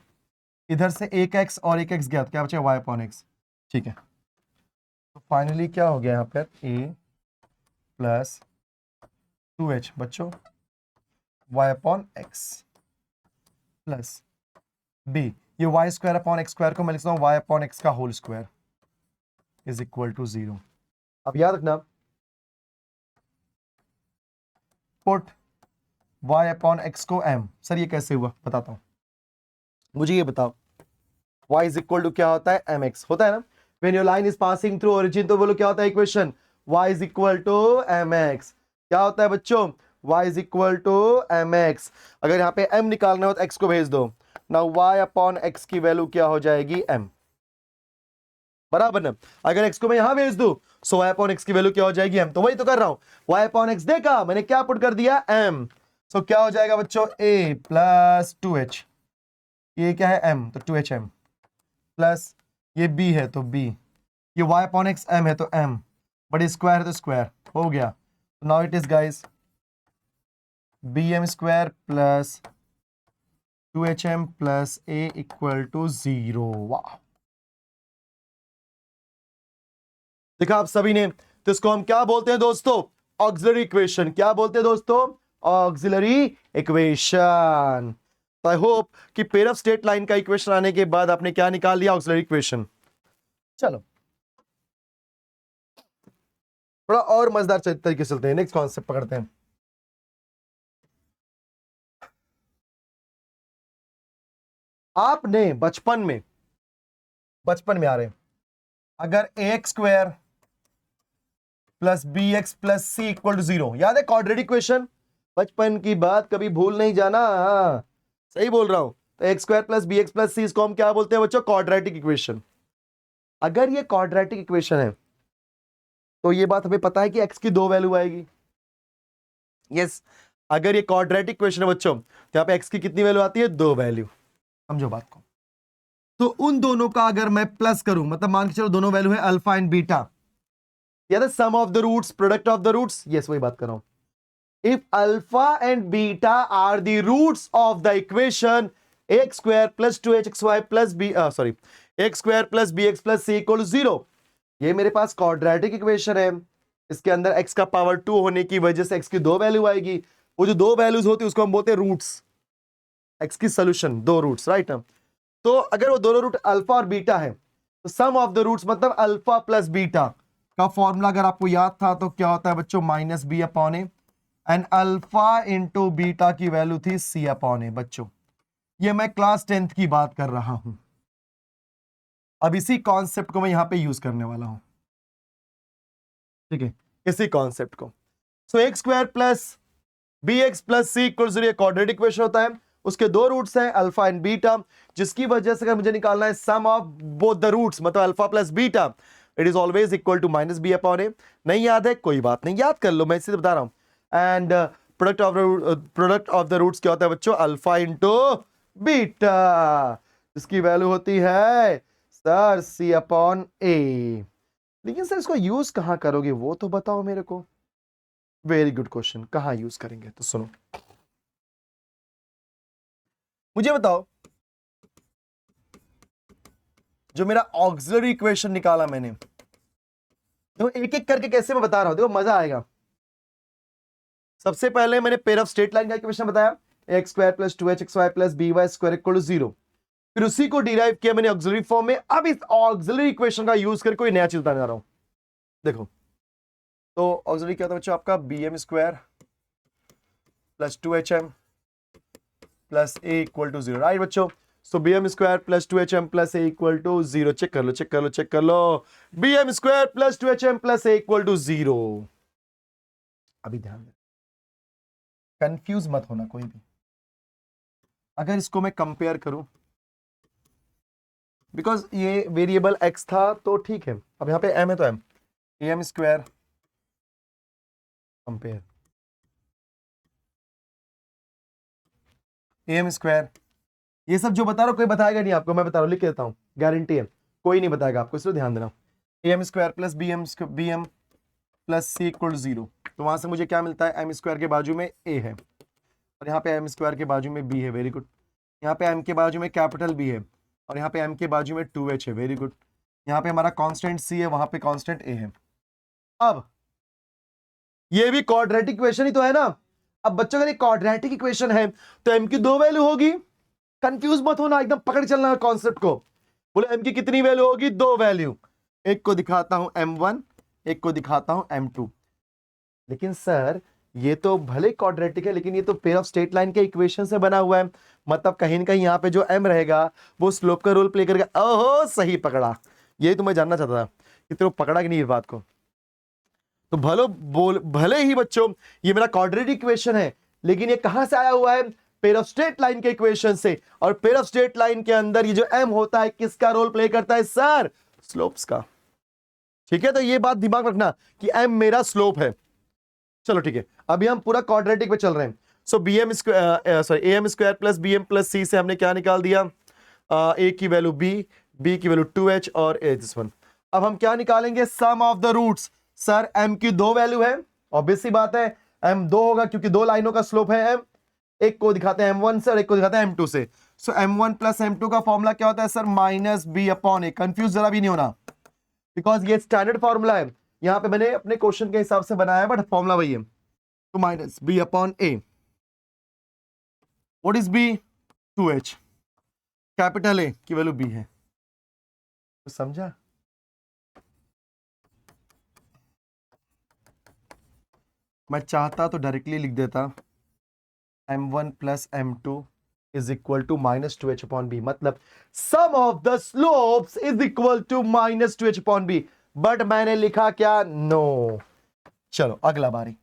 Speaker 1: इधर से एक एक्स और एक एक्स गया तो क्या बचेगा वाई अपॉन एक्स। ठीक है, तो फाइनली क्या हो गया यहां पर ए प्लस 2h बच्चों Y upon X plus B, ये Y square upon X square को मैं लिखता हूं वाई अपॉन एक्स का whole square is equal to 0। अब याद रखना, पुट y अपॉन एक्स को m। सर ये कैसे हुआ, बताता हूं, मुझे ये बताओ, y इज इक्वल टू क्या होता है mx होता है ना, when your line is passing through origin, तो बोलो क्या होता है equation, y is equal to mx। क्या होता है बच्चों, y is equal to mx। अगर यहां पे m निकालना हो तो x को भेज दो ना, y अपॉन एक्स की वैल्यू क्या हो जाएगी m, बराबर ना। अगर x को मैं यहां भेज दूं सो y अपॉन एक्स की वैल्यू क्या हो जाएगी m, तो वही तो कर रहा हूं, y अपॉन एक्स देखा मैंने क्या पुट कर दिया m। सो क्या हो जाएगा बच्चों a प्लस 2h, ये क्या है m तो 2hm प्लस ये b है तो b, ये y अपॉन एक्स m है तो m, बट स्क्वायर है तो स्क्वायर हो गया। Now it is guys bm square plus 2hm plus a equal to 0। वाह, देखा आप सभी ने, तो इसको हम क्या बोलते हैं दोस्तों, ऑक्सिलरी इक्वेशन। क्या बोलते हैं दोस्तों, ऑक्सिलरी इक्वेशन। तो आई होप कि पेयर ऑफ स्ट्रेट लाइन का इक्वेशन आने के बाद आपने क्या निकाल लिया, ऑक्सिलरी इक्वेशन। चलो थोड़ा और मजेदार तरीके से चलते हैं, नेक्स्ट कॉन्सेप्ट पकड़ते हैं। आपने बचपन में आ रहे हैं, अगर ax square plus B X plus C equal to 0, याद है क्वाड्रेटिक इक्वेशन, बचपन की बात कभी भूल नहीं जाना, सही बोल रहा हूं। तो X square plus B X plus C, इसको हम क्या बोलते हैं बच्चों, क्वाड्रेटिक इक्वेशन। अगर ये क्वाड्रेटिक इक्वेशन है तो ये बात हमें पता है कि एक्स की 2 वैल्यू आएगी। यस, अगर ये क्वाड्रेटिक इक्वेशन है बच्चों तो यहां पे एक्स की कितनी वैल्यू आती है, 2 वैल्यू, समझो बात को। तो उन दोनों का अगर मैं प्लस करूं, मतलब मान के चलो दोनों वैल्यू है अल्फा एंड बीटा, या sum of the roots, product of the roots, yes वही बात कर रहा हूं। If alpha and beta are the roots of the equation X square plus 2hxy plus B sorry X square plus B X plus C equal 0, ये मेरे पास quadratic equation है, इसके अंदर x का पावर 2 होने की वजह से x की 2 वैल्यू आएगी। वो जो 2 वैल्यूज होती है उसको हम बोलते हैं रूट्स, x की सोल्यूशन 2 रूट्स, राइट। तो अगर वो दोनों रूट अल्फा और बीटा है तो सम ऑफ द रूट्स मतलब अल्फा प्लस बीटा का फॉर्मूला अगर आपको याद था तो क्या होता है बच्चों, minus B upon A, and alpha into beta की वैल्यू थी सी अपॉन ए। बच्चों ये मैं क्लास 10th की बात कर रहा हूं, अब इसी कॉन्सेप्ट को मैं यहां पे यूज करने वाला हूं, ठीक है, इसी कॉन्सेप्ट को। So X square plus B X plus C equal 0 quadratic equation होता है, उसके 2 रूट्स हैं अल्फा एंड बीटा, जिसकी वजह से अगर मुझे निकालना है sum of both the roots मतलब alpha plus beta, it is always equal to minus B upon A. नहीं याद है कोई बात नहीं, याद कर लो, मैं इसे बता रहा हूं। And product of the roots क्या होता है बच्चों, अल्फा इंटू बीटा, इसकी वैल्यू होती है सर सी अपॉन ए। लेकिन सर इसको यूज कहां करोगे वो तो बताओ मेरे को। वेरी गुड क्वेश्चन, कहां यूज करेंगे, तो सुनो मुझे बताओ, जो मेरा ऑक्सिलरी इक्वेशन निकाला मैंने, तो एक एक करके कैसे मैं बता रहा हूं, देखो मजा आएगा। सबसे पहले मैंने पेयर ऑफ स्ट्रेट लाइन का इक्वेशन बताया, X square plus 2hxy plus by square equal to 0। फिर उसी को डिराइव किया मैंने ऑक्सिलरी फॉर्म में। अब इस ऑक्सिलरी इक्वेशन का यूज करके कोई नया चीज बताने जा रहा हूं। देखो, तो ऑक्सिलरी क्या होता है बच्चों, आपका bm square plus 2hm plus a equal to 0, right बच्चों। So bm square plus 2hm plus a equal to 0। Check कर लो, चेक कर लो, चेक कर लो। bm square plus 2hm plus a equal to 0। अभी ध्यान दे, कंफ्यूज मत होना कोई भी। अगर इसको मैं कंपेयर करूं, बिकॉज ये वेरिएबल x था तो ठीक है, अब यहां पे m है तो m, am square compare am square, ये सब जो बता रहा हूं कोई बताएगा नहीं आपको, मैं बता रहा हूं, लिख के देता हूं, गारंटी है कोई नहीं बताएगा आपको, इसलिए ध्यान देना। am square plus bm plus c equal to 0, तो वहां से मुझे क्या मिलता है, m स्क्वायर के बाजू में a है और यहाँ पे m स्क्वायर के बाजू में b है, वेरी गुड। यहाँ पे m के बाजू में कैपिटल B है और यहाँ पे m के बाजू में 2h है, वेरी गुड। यहाँ पे हमारा कांस्टेंट c है, वहां पे कांस्टेंट a है। अब ये भी क्वाड्रेटिक इक्वेशन ही तो है ना। अब बच्चों, अगर ये क्वाड्रेटिक इक्वेशन है तो m की 2 वैल्यू होगी। कंफ्यूज मत होना, एकदम पकड़ चलना कॉन्सेप्ट को। बोले m की कितनी वैल्यू होगी, 2 वैल्यू। एक को दिखाता हूं m1, एक को दिखाता हूं m2। लेकिन सर ये तो भले क्वाड्रेटिक है, लेकिन ये तो पेयर ऑफ स्ट्रेट लाइन के इक्वेशन से बना हुआ है, मतलब कहीं ना कहीं यहाँ पे जो m रहेगा वो स्लोप का रोल प्ले करेगा। ओहो, सही पकड़ा, यही तो मैं जानना चाहता था कि तेरे को पकड़ा कि नहीं इस बात को। तो भले ही बच्चों ये मेरा क्वाड्रेटिक इक्वेशन है, लेकिन ये कहां से आया हुआ है, पेयर ऑफ स्ट्रेट लाइन के इक्वेशन से। और पेयर ऑफ स्ट्रेट लाइन के अंदर ये जो m होता है किसका रोल प्ले करता है सर, स्लोप्स का। ठीक है, तो ये बात दिमाग रखना कि m मेरा स्लोप है। चलो ठीक है, अभी हम पूरा क्वाड्रेटिक पे चल रहे हैं। सो bm square sorry am square plus bm plus c से हमने क्या निकाल दिया, a की वैल्यू b की वैल्यू 2h और a दिस वन। अब हम क्या निकालेंगे, sum of the roots. Sir m की 2 वैल्यू है, ऑब्वियस सी बात है m 2 होगा क्योंकि 2 लाइनों का स्लोप है m। एक को दिखाते हैं m1 से और एक को दिखाते हैं m2 से। सो m1 प्लस m2 का फॉर्मूला क्या होता है sir, minus b upon a। Confuse जरा भी नहीं होना, बिकॉज ये स्टैंडर्ड फॉर्मूला है, यहां पे मैंने अपने क्वेश्चन के हिसाब से बनाया है, बट फॉर्मूला वही है। तो minus b upon a, what is b, 2h, capital A की वैल्यू b है, तो समझा। मैं चाहता तो डायरेक्टली लिख देता m1 plus m2 is equal to minus 2h upon b, मतलब sum of the slopes is equal to minus 2h upon b, but मैंने लिखा क्या, नो। चलो अगला बारी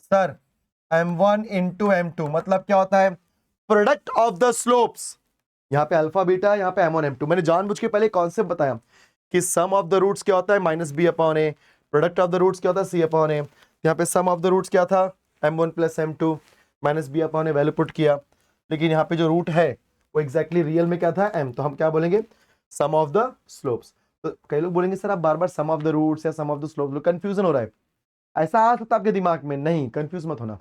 Speaker 1: सर, m1 इंटू m2 मतलब क्या होता है, प्रोडक्ट ऑफ द स्लोप्स। यहां पे अल्फा बीटा, यहां पे m1 m2। मैंने जानबूझ के पहले कॉन्सेप्ट बताया कि सम ऑफ द रूट्स क्या होता है, minus b upon a, product of the roots क्या होता है, c अपॉन a। यहाँ पे सम ऑफ द रूट्स क्या था, m1 plus m2 minus b upon a, value put किया। लेकिन यहाँ पे जो रूट है वो एग्जैक्टली रियल में क्या था, m, तो हम क्या बोलेंगे, सम ऑफ द स्लोप्स। तो कई लोग बोलेंगे सर आप बार बार सम ऑफ द रूट्स या sum of the slopes, confusion हो रहा है। ऐसा आ सकता है आपके दिमाग में, नहीं कंफ्यूज मत होना।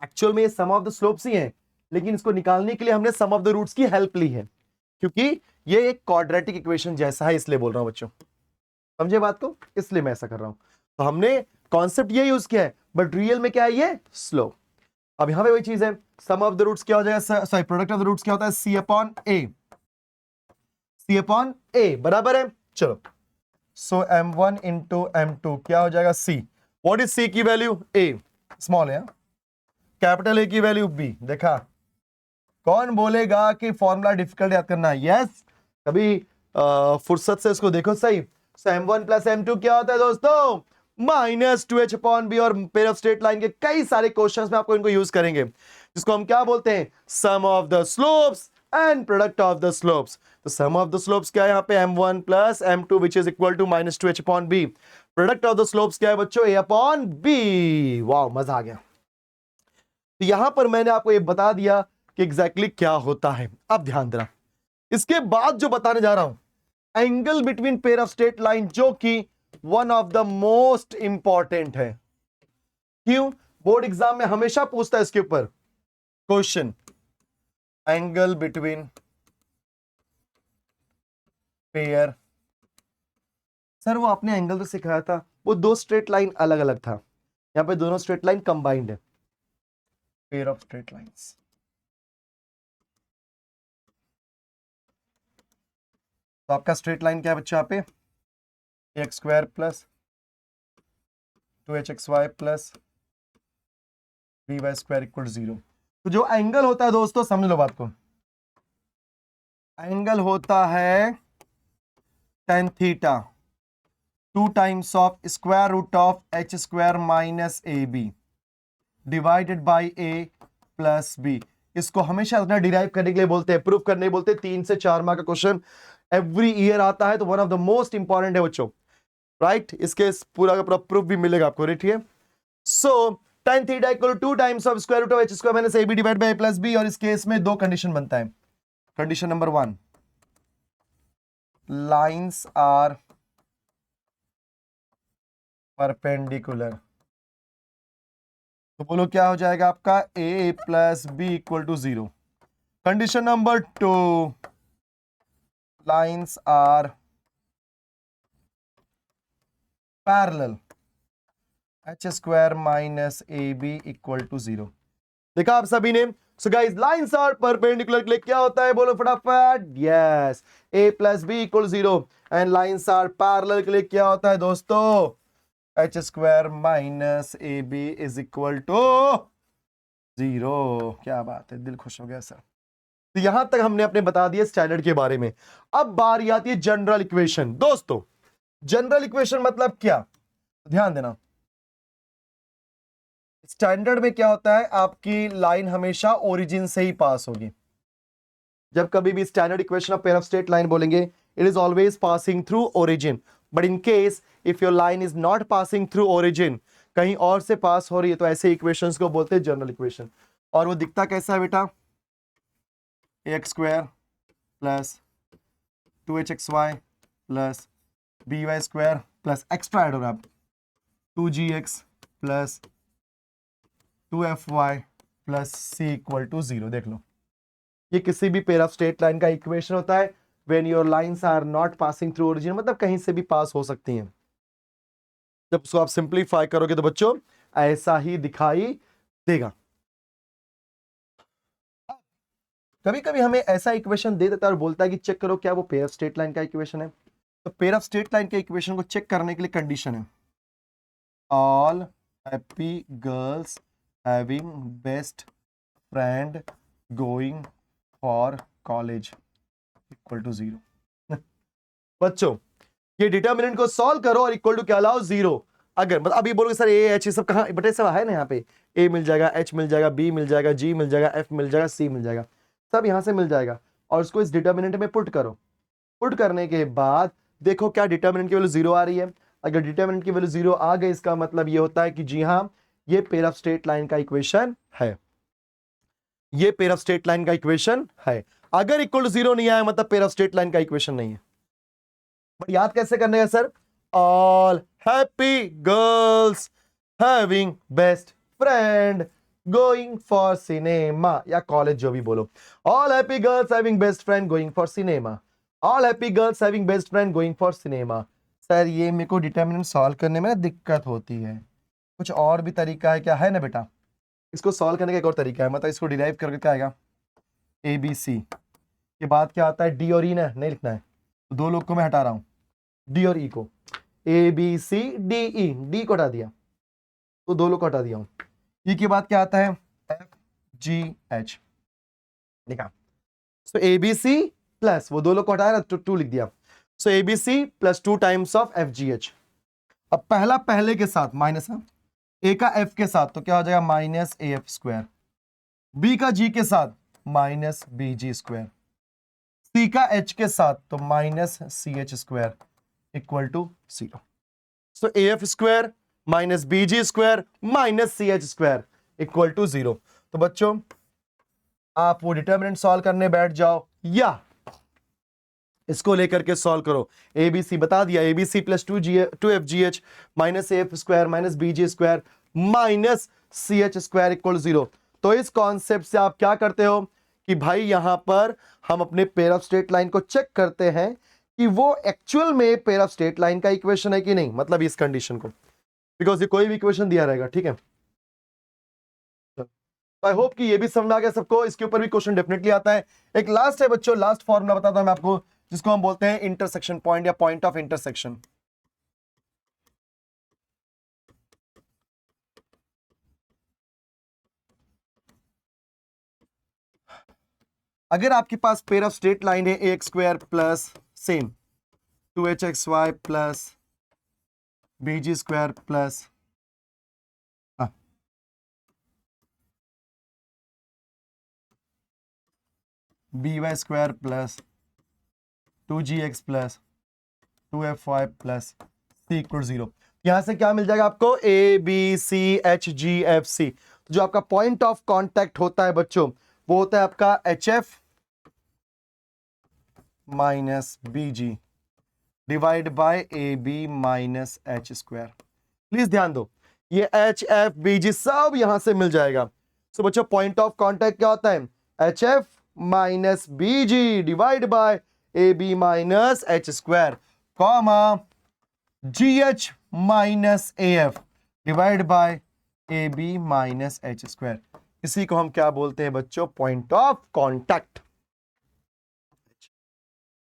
Speaker 1: एक्चुअल में ये सम ऑफ द स्लोप्स ही है, लेकिन इसको निकालने के लिए हमने सम ऑफ द रूट्स की हेल्प ली है, क्योंकि ये एक क्वाड्रेटिक इक्वेशन जैसा है, इसलिए बोल रहा हूं बच्चों, समझे बात को, इसलिए मैं ऐसा कर रहा हूं। तो हमने कॉन्सेप्ट ये यूज किया है, बट रियल में क्या है, ये स्लोप। अब यहां पे वही चीज है, सम ऑफ द रूट्स क्या हो जाएगा, sorry product of the roots क्या होता है, c अपॉन a बराबर है। चलो, सो m1 इंटू m2 क्या हो जाएगा, c। व्हाट इज c की वैल्यू, a स्मॉल है, कैपिटल A की वैल्यू b। देखा, कौन बोलेगा कि फॉर्मूला डिफिकल्ट याद करना है, यस, कभी फुर्सत से इसको देखो सही। सो m1 प्लस m2 क्या होता है दोस्तों, माइनस 2h अपॉन b। और पेयर ऑफ स्ट्रेट लाइन के कई सारे क्वेश्चंस में आपको इनको यूज करेंगे, जिसको हम क्या बोलते हैं, sum of the slopes and product of the slopes. तो सम ऑफ द स्लोप्स क्या है यहाँ पे, m1 plus m2 which is equal to minus 2h upon b। Product of the slopes क्या है बच्चों, a अपॉन b। वाह, मजा आ गया। तो यहां पर मैंने आपको ये बता दिया कि एग्जैक्टली क्या होता है। अब ध्यान देना, इसके बाद जो बताने जा रहा हूं, angle between pair of straight line, जो कि one of the most important है। क्यों, बोर्ड एग्जाम में हमेशा पूछता है इसके ऊपर। Question, angle between pair. Sir वो आपने एंगल तो सिखाया था, वो दो स्ट्रेट लाइन अलग अलग था, यहाँ पे दोनों स्ट्रेट लाइन कंबाइंड है, पेयर ऑफ स्ट्रेट लाइंस। तो आपका स्ट्रेट लाइन क्या है बच्चा यहाँ पे, x square plus 2hxy plus by square equal 0। तो जो एंगल होता है दोस्तों, समझ लो बात को, एंगल होता है tan theta 2 times of square root of h square minus A B divided by a plus B. इसको हमेशा अपना डिराइव करने के लिए बोलते हैं, प्रूफ करने बोलते हैं। 3 से 4 मार्क का क्वेश्चन एवरी ईयर आता है, तो one of the most important है बच्चों, राइट। इसके पूरा का पूरा प्रूफ भी मिलेगा आपको, ठीक है। So tan theta equal 2 times of square root of h square minus A B divide by a plus B. और इस केस में दो कंडीशन बनता है। Condition number 1, lines are perpendicular. तो बोलो क्या हो जाएगा आपका, a plus B equal to 0। Condition number 2, lines are parallel h square minus A B equal to 0। देखा आप सभी ने। So guys, lines are perpendicular के लिए क्या होता है, बोलो फटाफट, yes, a plus B equal 0। And lines are parallel के लिए क्या होता है दोस्तों, h square minus A B is equal to 0। क्या बात है, दिल खुश हो गया सर। तो यहां तक हमने अपने बता दिया स्टैंडर्ड के बारे में। अब बारी आती है जनरल इक्वेशन। दोस्तों जनरल इक्वेशन मतलब क्या, ध्यान देना। स्टैंडर्ड में क्या होता है, आपकी लाइन हमेशा ओरिजिन से ही पास होगी। जब कभी भी standard equation of pair of straight line बोलेंगे, it is always passing through origin. But in case if your line is not passing through origin, कहीं और से पास हो रही है, तो ऐसे इक्वेशंस को बोलते हैं जनरल इक्वेशन। और वो दिखता कैसा है बेटा, X square plus 2hxy plus by square plus extra add होगा 2gx plus 2fy plus c equal to 0। देख लो, ये किसी भी पेयर ऑफ स्ट्रेट लाइन का इक्वेशन होता है when your lines are not passing through origin, मतलब कहीं से भी पास हो सकती हैं। जब उसको आप सिंपलीफाई करोगे तो बच्चों ऐसा ही दिखाई देगा। कभी कभी हमें ऐसा इक्वेशन दे देता है और बोलता है कि चेक करो क्या वो पेयर ऑफ स्ट्रेट लाइन का इक्वेशन है। तो पेयर ऑफ स्ट्रेट लाइन के इक्वेशन को चेक करने के लिए कंडीशन है, all happy girls having best friend going for college equal to 0। बच्चों ये डिटर्मिनेंट को सॉल्व करो और इक्वल टू क्या लाओ, 0। अगर मतलब अभी बोलोगे सर ए एच सब कहां, बटे सब है ना, यहाँ पे ए मिल जाएगा, एच मिल जाएगा, बी मिल जाएगा, जी मिल जाएगा, एफ मिल जाएगा, सी मिल जाएगा, सब यहां से मिल जाएगा। और उसको इस डिटर्मिनेंट में पुट करो। पुट करने के बाद देखो क्या डिटर्मिनेंट की वैल्यू 0 आ रही है। अगर डिटर्मिनेंट की वैल्यू 0 आ गई, इसका मतलब ये होता है कि जी हाँ, ये पेयर ऑफ स्ट्रेट लाइन का इक्वेशन है, ये पेयर ऑफ स्ट्रेट लाइन का इक्वेशन है। अगर इक्वल टू 0 नहीं आया, मतलब पेयर ऑफ स्ट्रेट लाइन का इक्वेशन नहीं है। बट याद कैसे करने का sir, all happy girls having best friend going for cinema, या कॉलेज जो भी बोलो, all happy girls having best friend going for cinema, all happy girls having best friend going for cinema. Sir ये मेरे को डिटर्मिनेंट सॉल्व करने में ना दिक्कत होती है, कुछ और भी तरीका है क्या, है ना बेटा? इसको सॉल्व करने का एक और तरीका है, मतलब इसको डिराइव करके क्या आएगा, ए बी सी के बाद क्या आता है, डी और ई ना, नहीं लिखना है, तो दो लोग को मैं हटा रहा हूं, डी और ई को, A B C D E, D को हटा दिया तो दो लोग को हटा दिया हूं। ई के बाद क्या आता है, एफ जी एच, लिखा। सो ए बी सी प्लस वो दो लोग को हटाया ना, तो 2 लिख दिया। So A B C plus 2 times of F G H. अब पहला पहले के साथ माइनस है, ए का एफ के साथ तो क्या हो जाएगा, minus A F square, B का जी के साथ minus B G square, C का एच के साथ तो minus C H square equal to 0। So A F square minus B G square minus C H square equal to 0। तो बच्चों आप वो डिटर्मिनेंट सॉल्व करने बैठ जाओ या इसको लेकर के सॉल्व करो। ए बी सी बता दिया, A B C plus 2 F G H minus A F square minus B G square minus C H square equal 0। तो इस कॉन्सेप्ट से आप क्या करते हो कि भाई यहां पर हम अपने पेयर ऑफ स्ट्रेट लाइन को चेक करते हैं कि वो एक्चुअल में पेयर ऑफ स्ट्रेट लाइन का इक्वेशन है कि नहीं, मतलब इस कंडीशन को, बिकॉज ये कोई भी इक्वेशन दिया रहेगा, ठीक है। आई होप कि ये भी समझ में आ गया सबको, इसके ऊपर भी क्वेश्चन डेफिनेटली आता है। एक लास्ट है बच्चों, लास्ट फॉर्मूला बताता हूं मैं आपको, जिसको हम बोलते हैं इंटरसेक्शन पॉइंट या पॉइंट ऑफ इंटरसेक्शन। अगर आपके पास पेयर ऑफ स्ट्रेट लाइन है X square plus same 2hxy plus bg square plus by square plus 2gx plus 2fy plus c equal 0, यहां से क्या मिल जाएगा आपको, a b c h g f c। तो जो आपका पॉइंट ऑफ कांटेक्ट होता है बच्चों, वो होता है आपका hf minus bg divide by ab minus h square. Please ध्यान दो, ये h f bg सब यहां से मिल जाएगा। तो बच्चों पॉइंट ऑफ कांटेक्ट क्या होता है, hf minus bg divide by ab minus h square, comma gh minus af divide by ab minus h square. इसी को हम क्या बोलते हैं बच्चों, point of contact.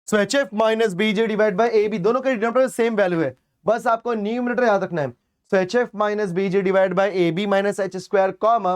Speaker 1: So hf minus bj divide by ab, दोनों के डिनोमिनेटर सेम वैल्यू है, बस आपको न्यूमरेटर याद रखना है। So hf minus bj divide by ab minus h square, comma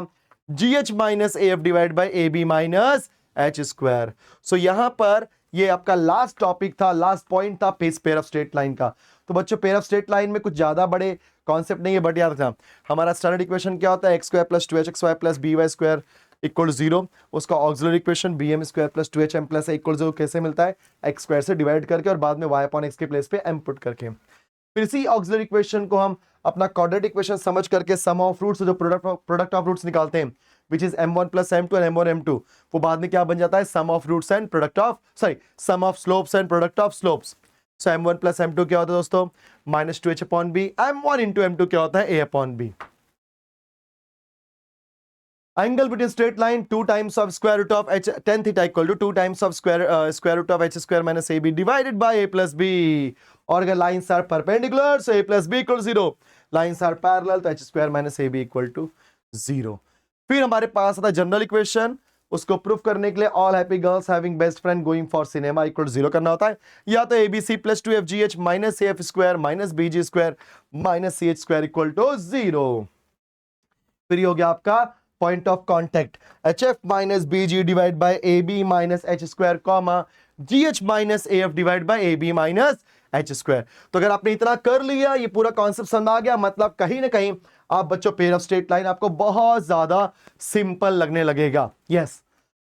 Speaker 1: gh minus af divide by ab minus h square. So यहां पर ये आपका लास्ट टॉपिक था, लास्ट पॉइंट था पेयर ऑफ स्ट्रेट लाइन का। तो बच्चों पेयर ऑफ स्ट्रेट लाइन में कुछ ज्यादा बड़े कॉन्सेप्ट नहीं है, बट याद रखना हमारा स्टैंडर्ड इक्वेशन क्या होता है, X square plus 2hxy plus by square equal 0। उसका auxiliary equation bm square plus 2hm plus equal 0 कैसे मिलता है, एक्स स्क्वायर से डिवाइड करके और बाद में y अपॉन x के प्लेस पे m पुट करके। फिर इसी ऑक्सिलरी इक्वेशन को हम अपना क्वाड्रेटिक इक्वेशन समझ करके सम ऑफ रूट्स, जो प्रोडक्ट ऑफ रूट्स निकालते हैं, which is m1 plus m2 और m1 m2, वो बाद में क्या बन जाता है, sum of roots and product of sum of slopes and product of slopes. So m1 plus m2 क्या होता है दोस्तों, minus 2h upon B, m1 into m2 क्या होता है, a upon B. Angle between straight line 2 times of square root of h tan theta equal to 2 times of square root of h square minus ab divided by a plus b। और अगर lines are perpendicular so a plus b equal 0, lines are parallel तो h square minus ab equal to 0। फिर हमारे पास आता है general equation, उसको proof करने के लिए all happy girls having best friend going for cinema equal 0 करना होता है, या तो abc plus 2fgh minus af square minus bg square minus ch square equal to 0। फिर ये हो गया आपका point of contact, hf minus bg divide by ab minus h square, comma gh minus af divide by ab minus h square. तो अगर आपने इतना कर लिया, ये पूरा कॉन्सेप्ट समझ आ गया, मतलब कहीं ना कहीं आप बच्चों पेयर ऑफ स्ट्रेट लाइन आपको बहुत ज्यादा सिंपल लगने लगेगा। यस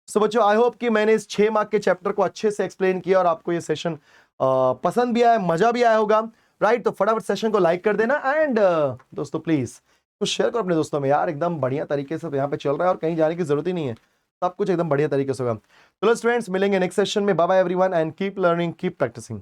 Speaker 1: सो बच्चों आई होप कि मैंने इस 6 मार्क के चैप्टर को अच्छे से एक्सप्लेन किया और आपको ये सेशन पसंद भी आया, मजा भी आया होगा, राइट। तो फटाफट सेशन को लाइक कर देना एंड दोस्तों प्लीज तो शेयर करो अपने दोस्तों में यार, एकदम बढ़िया तरीके से तो यहाँ पे चल रहा है और कहीं जाने की जरूरत ही नहीं है, सब कुछ एकदम बढ़िया तरीके से होगा। चलो स्टूडेंट्स मिलेंगे नेक्स्ट सेशन में, bye bye everyone and keep learning keep practising.